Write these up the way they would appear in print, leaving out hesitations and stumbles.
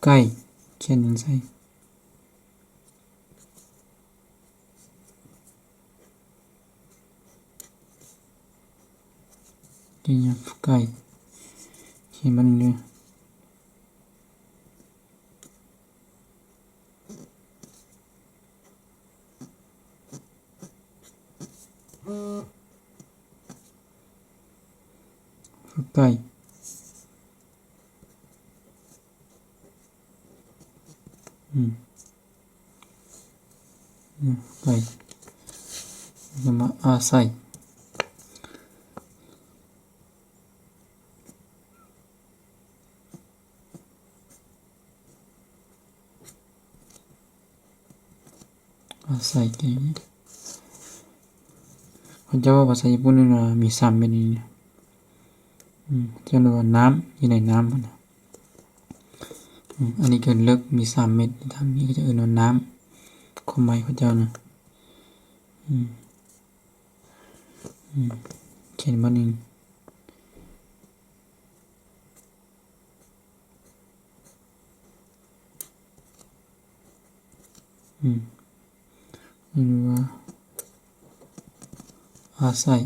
ไก่เขียนยังไงเขียนยังไก่เขียนมันเลยไก่ไก่จะมาอาศัยอย่างนี้เขาจะว่าภาษาญี่ปุ่นนี่นะมี3แบบนี้นะจะเรียกว่าน้ำอยู่ในน้ำนะอันนี้เกินเลิกมี3 เม็ดทางนี้ก็จะเอ่ยว่าน้ำความหมายเขาเจ้านะเขียนมาหนึ่งนี่ว่าอาศัย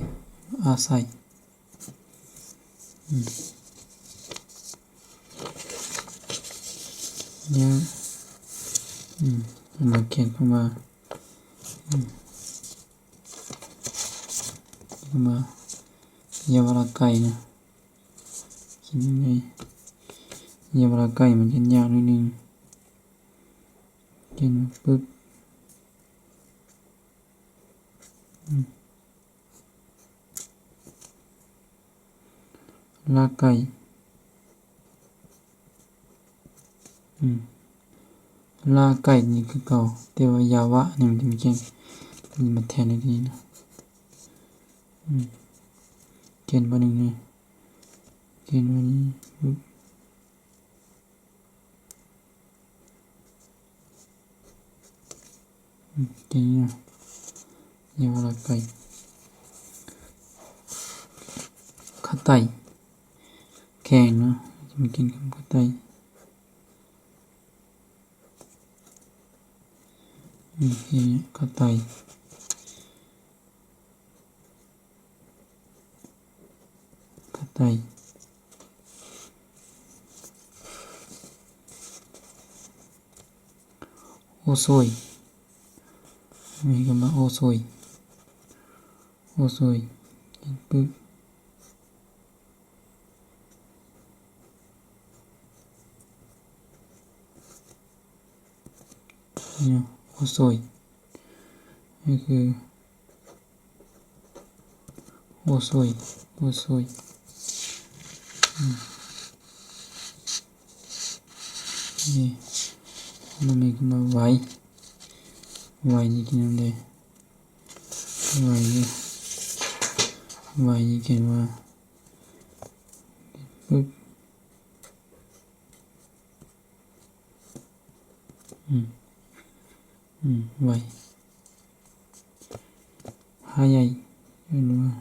เนี่ยมาเขียนเข้ามา柔らかいนะเขียนยังไง柔らかいมันจะยากนิดนึงเขียนปึ๊บลาไก่ลาไก่นี่คือเก่าแต่ว่ายาวะนี่มันจะมีแค่มีมาแทนในนี้นะเขียนมาหนึ่งเลยเขียนมานี้เขียนนะยาวะไก่ข้าไตแข็งนะจะมากินกับข้าไตข้าไตโอโซยมีคำว่าโอโซยปึ๊บเนี่ยโอโซยนี่คือโอโซยนี่มันมีคำว่าไว้นี่กินอะไรไว้นี่เขียนว่าปึ๊บไว้หาใหญ่เรียกว่า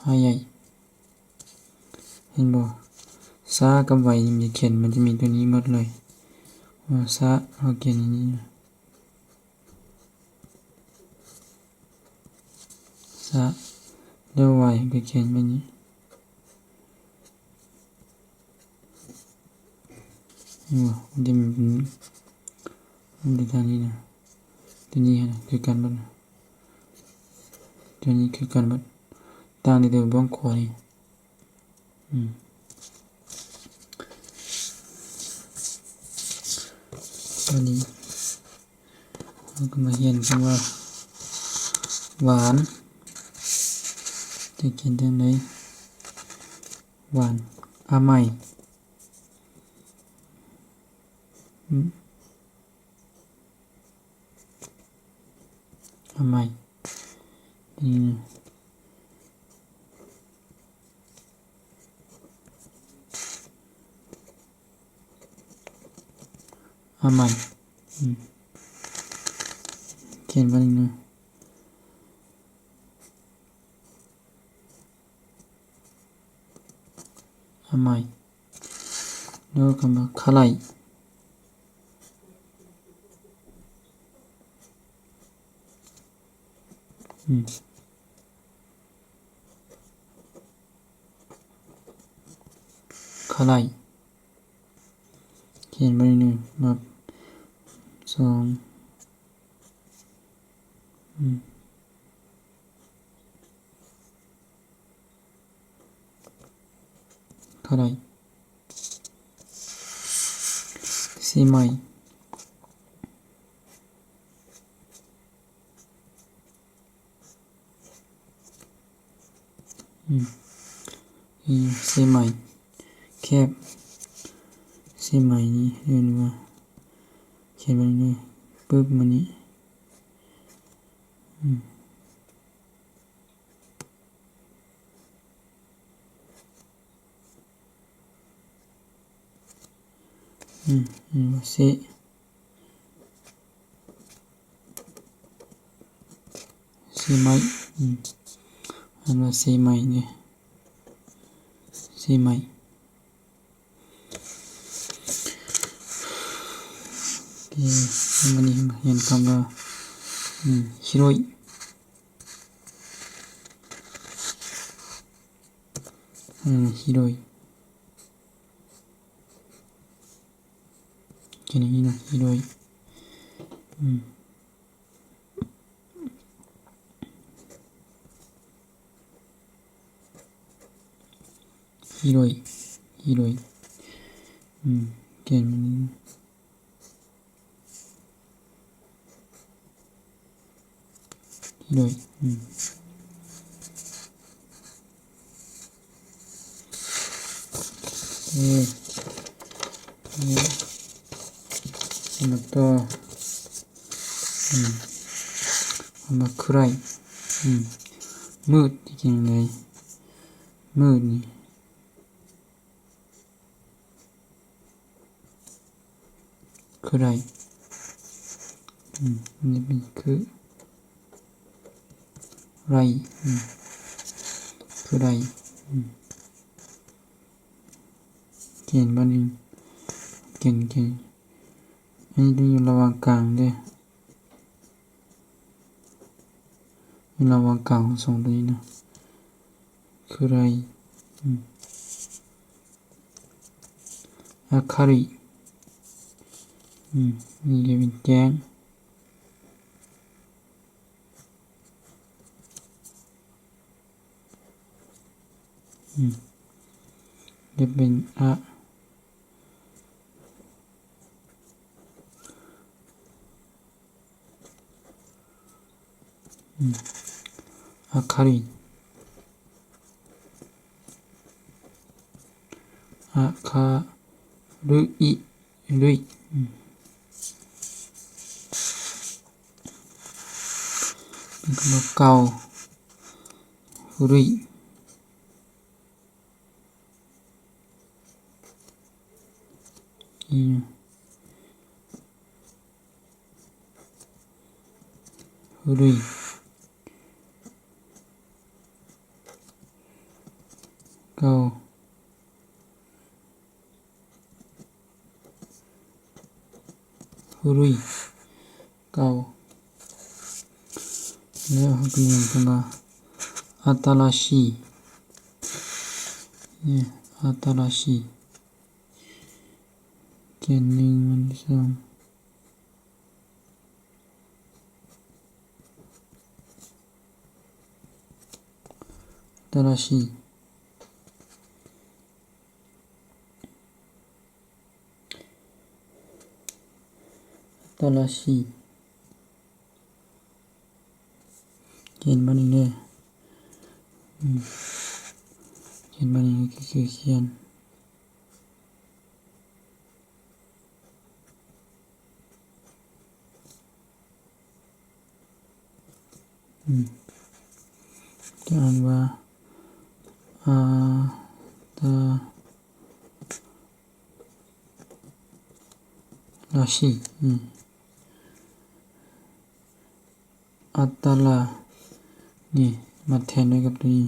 หาใหญ่เห็นบ่ซากับไว้มีเขียนมันจะมีตัวนี้หมดเลยว่าซาเอาเขียนอย่างนี้นะซาแล้วไว้ก็เขียนแบบนี้มันจะมีมันจะทางนี้นะตัวนี้นะคือการบัดตัวนี้คือการบัดต่างในตัวบ้องขวานี่ตัวนี้เราก็มาเขียนคำว่าหวานจะเขียนได้ไหนหวานอาไมอาไมนี่นะอาไมเขียนว่าอย่างนี้ ใหม่แล้วคำว่าคาไลคาไลเขียนไปหนึ่งมาสองคาไลซีไมเซไมแคบเซไมนี้เรียกว่าเขียนไปเลยปึ๊บมานี้เซไมอันว่าเซไมเนี่ยเซไมมันนี่เห็นคำว่า広い広いแค่นี้นะ広い広い広いแค่นี้広いまたまあ暗いมืดจริงๆเลยมืดนี่暗いนี่เป็นคือไร暗いเขียนบ้านนึงเก่งอันนี้ต้องอยู่ระหว่างกลางด้วยอยู่ระหว่างกลางของสองตัวนี้นะคือไร明るいนี่จะเป็นแจ้งจะเป็น明るい明るいるいเป็นคำว่าเก่า古い古いเก่า古いเก่าแล้วก็มีคำว่า新しい新しいเขียนหนึ่งวันที่สอง新しい新しいเขียนมาหนึ่งเลยเขียนมาหนึ่งก็คือเขียนจะอ่านว่าらしいอัตลานี่มาแทนด้วยกับตัวนี้